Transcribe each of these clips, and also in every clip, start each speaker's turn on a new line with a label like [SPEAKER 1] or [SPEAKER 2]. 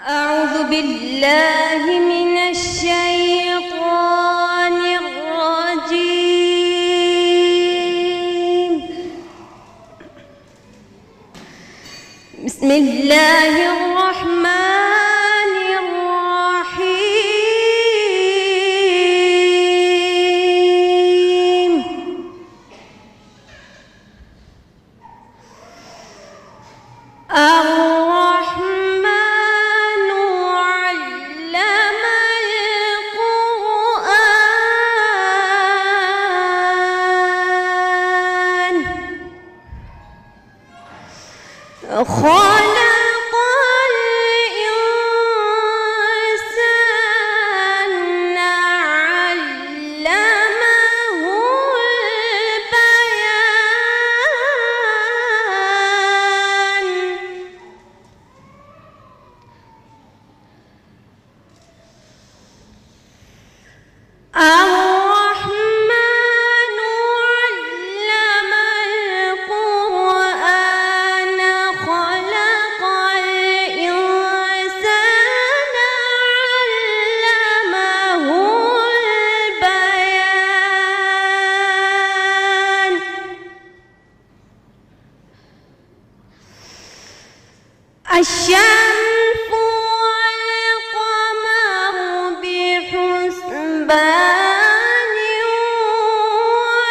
[SPEAKER 1] أعوذ بالله من الشيطان الرجيم. بسم الله الرحمن الرحيم. خلق الإنسان علمه البيان. الشمس والقمر بحسبان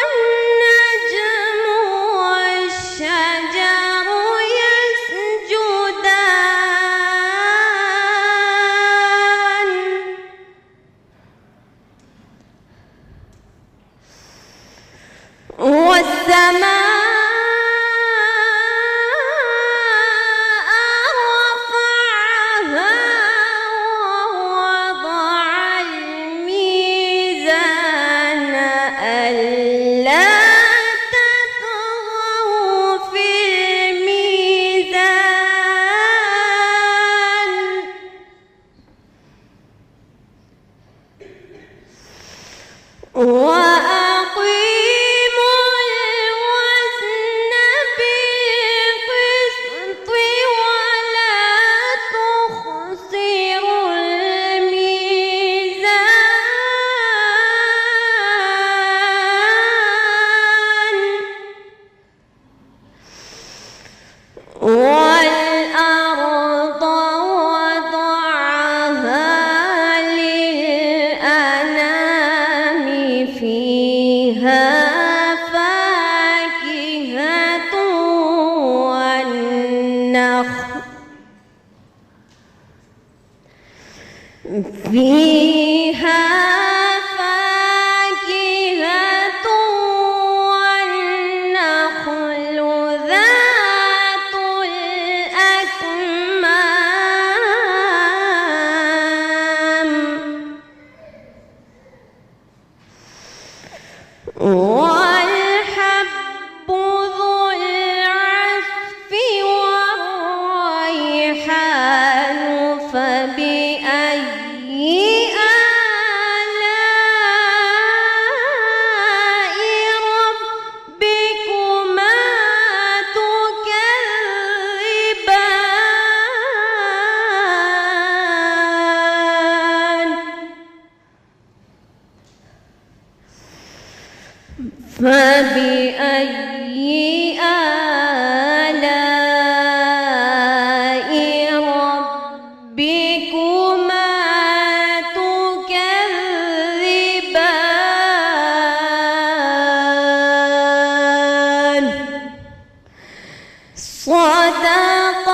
[SPEAKER 1] والنجم والشجر يسجدان والسماء وأقيموا الوزن بالقسط ولا تخسروا الميزان والأرض وضعها للأنام فيها فاكهة والنخل ذات الأكمام والحب ذو العصف والريحان فبأي آلاء ربكما تكذبان فبأي آلاء ربكما تكذبان. صدق